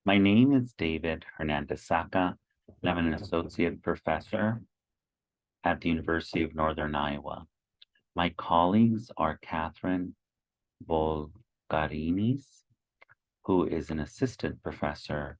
My name is David Hernandez-Saca, and I'm an associate professor at the University of Northern Iowa. My colleagues are Catherine Volgarinis, who is an assistant professor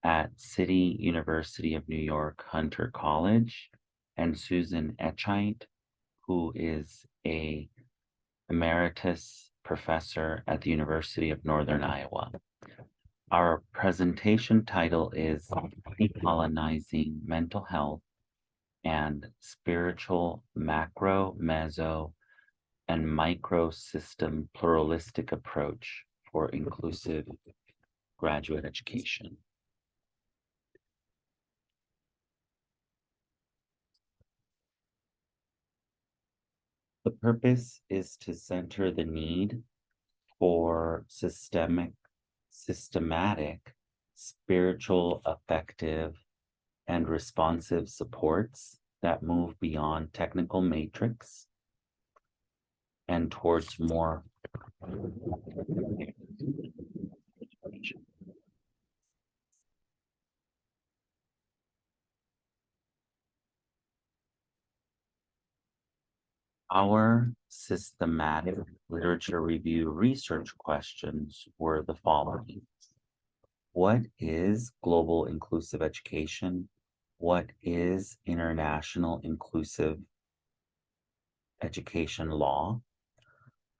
at City University of New York Hunter College, and Susan Etchite, who is a emeritus professor at the University of Northern Iowa. Our presentation title is Decolonizing Mental Health and Spiritual Macro, Meso, and Microsystem Pluralistic Approach for Inclusive Graduate Education. The purpose is to center the need for systematic, spiritual, effective, and responsive supports that move beyond technical matrix and towards more Our systematic literature review research questions were the following. What is global inclusive education? What is international inclusive education law?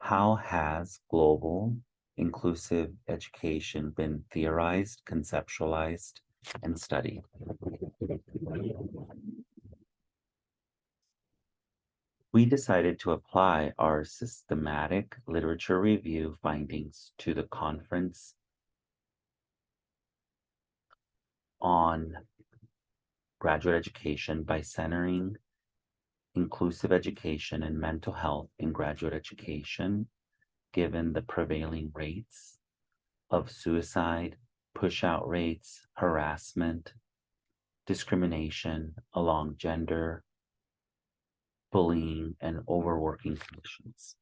How has global inclusive education been theorized, conceptualized, and studied? We decided to apply our systematic literature review findings to the conference on graduate education by centering inclusive education and mental health in graduate education, given the prevailing rates of suicide, push-out rates, harassment, discrimination along gender, bullying, and overworking conditions.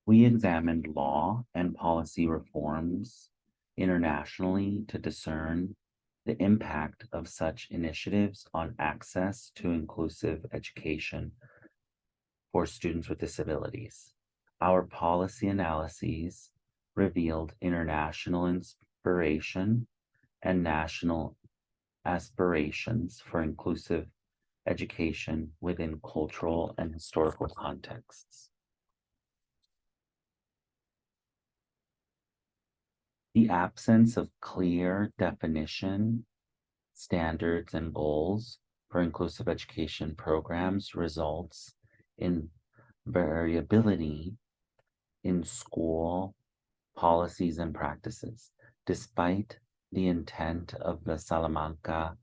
We examined law and policy reforms internationally to discern the impact of such initiatives on access to inclusive education for students with disabilities. Our policy analyses revealed international inspiration and national aspirations for inclusive education within cultural and historical contexts. The absence of clear definition, standards, and goals for inclusive education programs results in variability in school policies and practices. Despite the intent of the Salamanca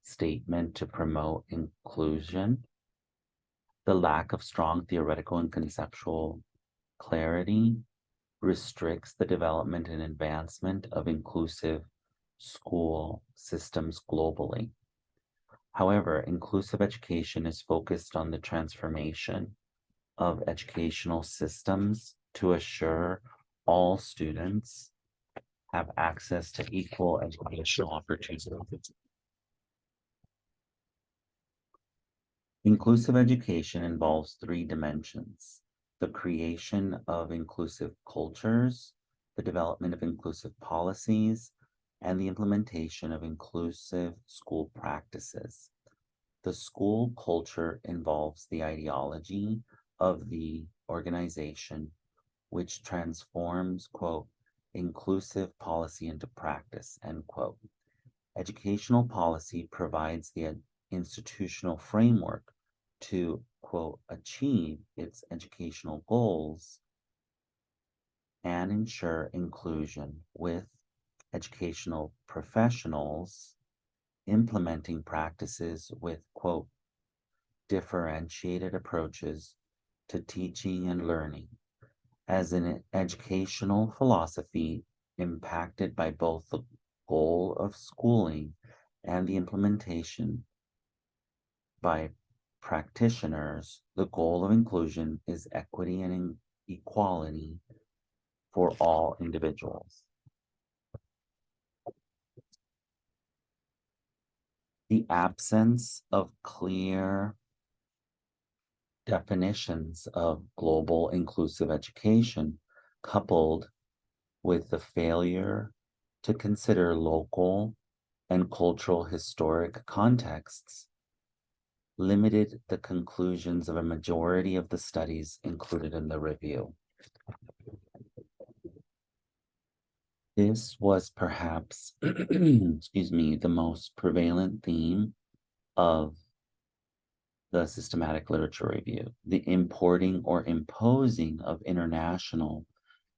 statement to promote inclusion, the lack of strong theoretical and conceptual clarity restricts the development and advancement of inclusive school systems globally. However, inclusive education is focused on the transformation of educational systems to assure all students have access to equal educational opportunities. Inclusive education involves three dimensions: the creation of inclusive cultures, the development of inclusive policies, and the implementation of inclusive school practices. The school culture involves the ideology of the organization, which transforms, quote, inclusive policy into practice, end quote. Educational policy provides the institutional framework to, quote, achieve its educational goals and ensure inclusion, with educational professionals implementing practices with, quote, differentiated approaches to teaching and learning as an educational philosophy impacted by both the goal of schooling and the implementation by practitioners. The goal of inclusion is equity and equality for all individuals. The absence of clear definitions of global inclusive education, coupled with the failure to consider local and cultural historic contexts, limited the conclusions of a majority of the studies included in the review. This was perhaps, excuse me, the most prevalent theme of the systematic literature review, the importing or imposing of international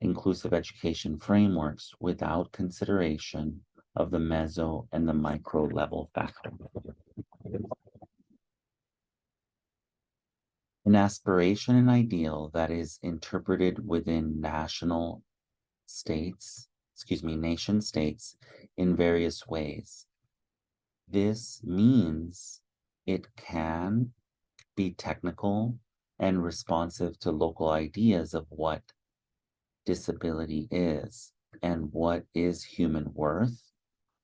inclusive education frameworks without consideration of the meso and the micro level factor. An aspiration and ideal that is interpreted within nation states in various ways. This means it can be technical and responsive to local ideas of what disability is and what is human worth,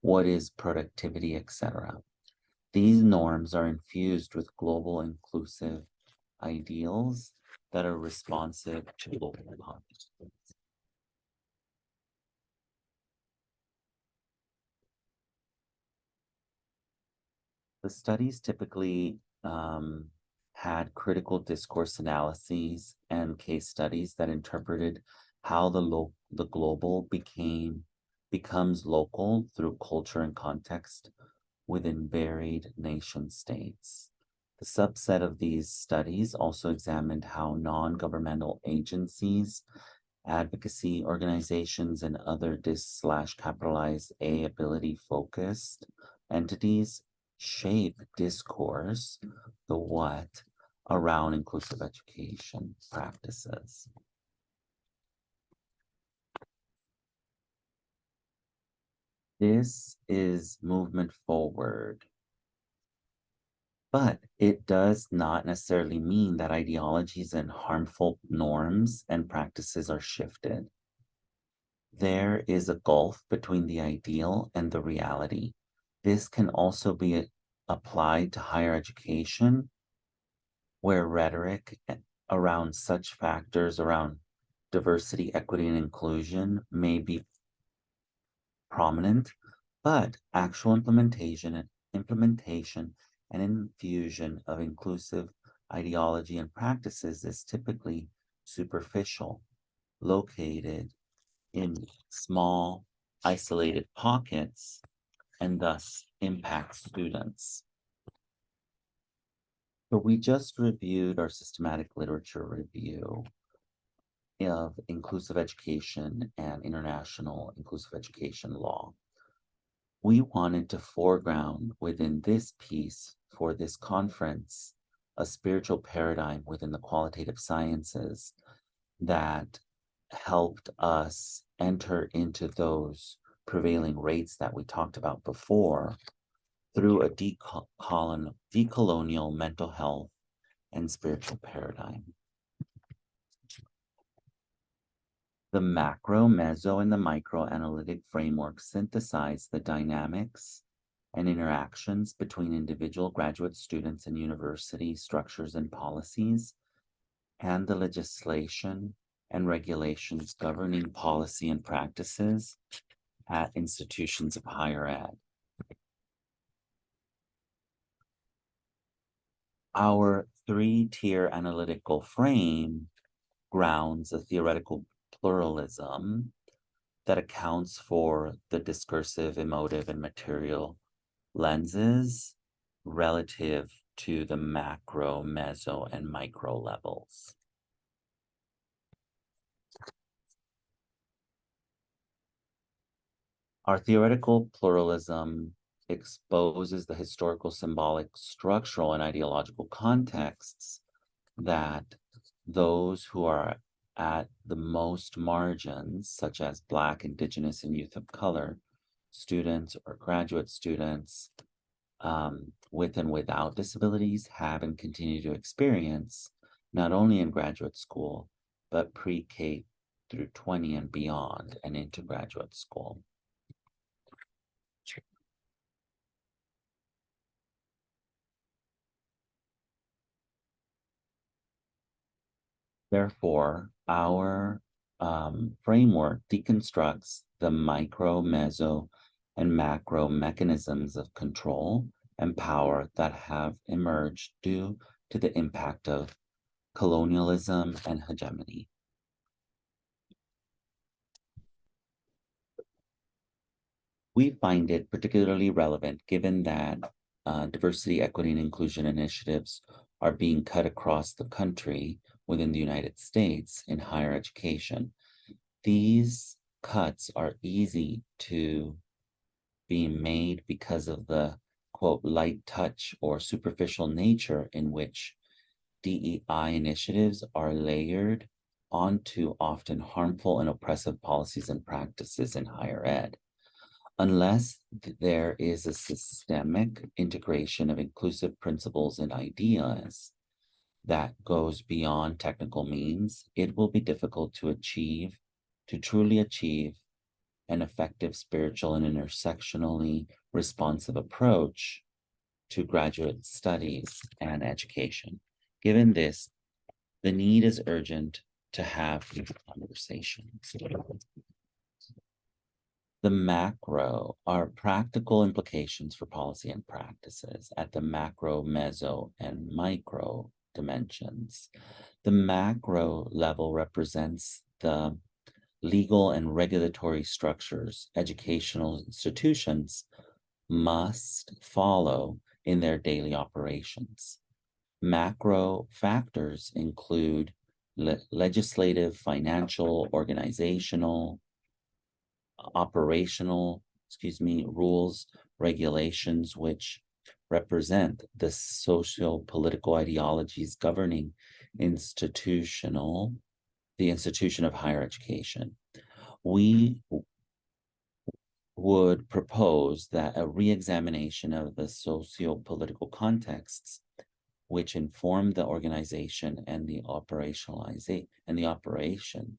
what is productivity, etc. These norms are infused with global inclusive ideals that are responsive to local contexts. The studies typically had critical discourse analyses and case studies that interpreted how the global becomes local through culture and context within varied nation states. The subset of these studies also examined how non-governmental agencies, advocacy organizations, and other dis/capitalized A ability focused entities shape discourse, the what, around inclusive education practices. This is movement forward, but it does not necessarily mean that ideologies and harmful norms and practices are shifted. There is a gulf between the ideal and the reality. This can also be applied to higher education, where rhetoric around such factors around diversity, equity, and inclusion may be prominent, but actual implementation and infusion of inclusive ideology and practices is typically superficial, located in small, isolated pockets, and thus impact students. So we just reviewed our systematic literature review of inclusive education and international inclusive education law. We wanted to foreground within this piece for this conference a spiritual paradigm within the qualitative sciences that helped us enter into those prevailing rates that we talked about before through a decolonial mental health and spiritual paradigm. The macro, meso, and the micro analytic framework synthesize the dynamics and interactions between individual graduate students and university structures and policies, and the legislation and regulations governing policy and practices at institutions of higher ed. Our three-tier analytical frame grounds a theoretical pluralism that accounts for the discursive, emotive, and material lenses relative to the macro, meso, and micro levels. Our theoretical pluralism exposes the historical, symbolic, structural, and ideological contexts that those who are at the most margins, such as Black, Indigenous, and youth of color students or graduate students with and without disabilities have and continue to experience, not only in graduate school, but pre-K through 20 and beyond and into graduate school. Therefore, our framework deconstructs the micro, meso, and macro mechanisms of control and power that have emerged due to the impact of colonialism and hegemony. We find it particularly relevant given that diversity, equity, and inclusion initiatives are being cut across the country within the United States in higher education. These cuts are easy to be made because of the, quote, light touch or superficial nature in which DEI initiatives are layered onto often harmful and oppressive policies and practices in higher ed. Unless there is a systemic integration of inclusive principles and ideas that goes beyond technical means, it will be difficult to truly achieve an effective spiritual and intersectionally responsive approach to graduate studies and education. Given this, the need is urgent to have these conversations. The macro are practical implications for policy and practices at the macro, meso, and micro dimensions. The macro level represents the legal and regulatory structures educational institutions must follow in their daily operations. Macro factors include legislative, financial, organizational, operational, rules, regulations, which represent the socio-political ideologies governing the institution of higher education. We would propose that a re-examination of the socio-political contexts which inform the organization and the operation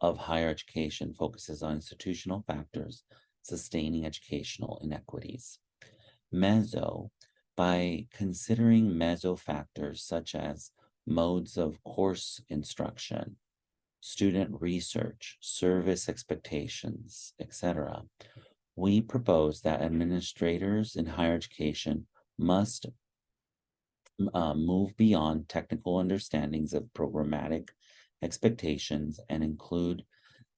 of higher education focuses on institutional factors sustaining educational inequities. Meso, by considering meso factors such as modes of course instruction, student research, service expectations, etc., we propose that administrators in higher education must move beyond technical understandings of programmatic expectations and include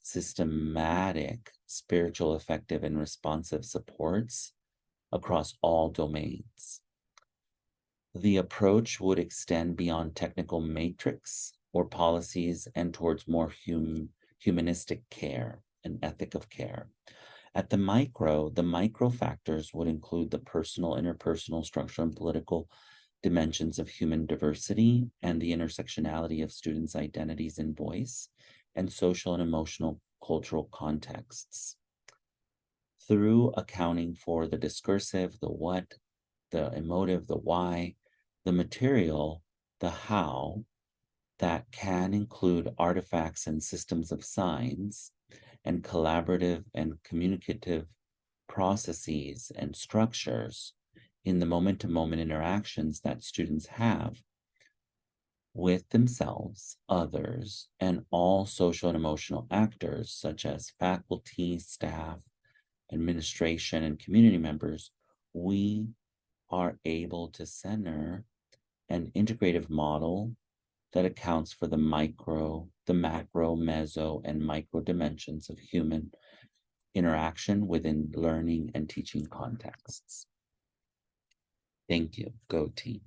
systematic, spiritual, effective, and responsive supports across all domains. The approach would extend beyond technical matrix or policies and towards more humanistic care and ethic of care. At the micro factors would include the personal, interpersonal, structural, and political dimensions of human diversity and the intersectionality of students' identities and voice, and social and emotional cultural contexts. Through accounting for the discursive, the what, the emotive, the why, the material, the how, that can include artifacts and systems of signs, and collaborative and communicative processes and structures in the moment-to-moment interactions that students have with themselves, others, and all social and emotional actors, such as faculty, staff, administration, and community members, we are able to center an integrative model that accounts for the macro, meso, and micro dimensions of human interaction within learning and teaching contexts. Thank you. Go team.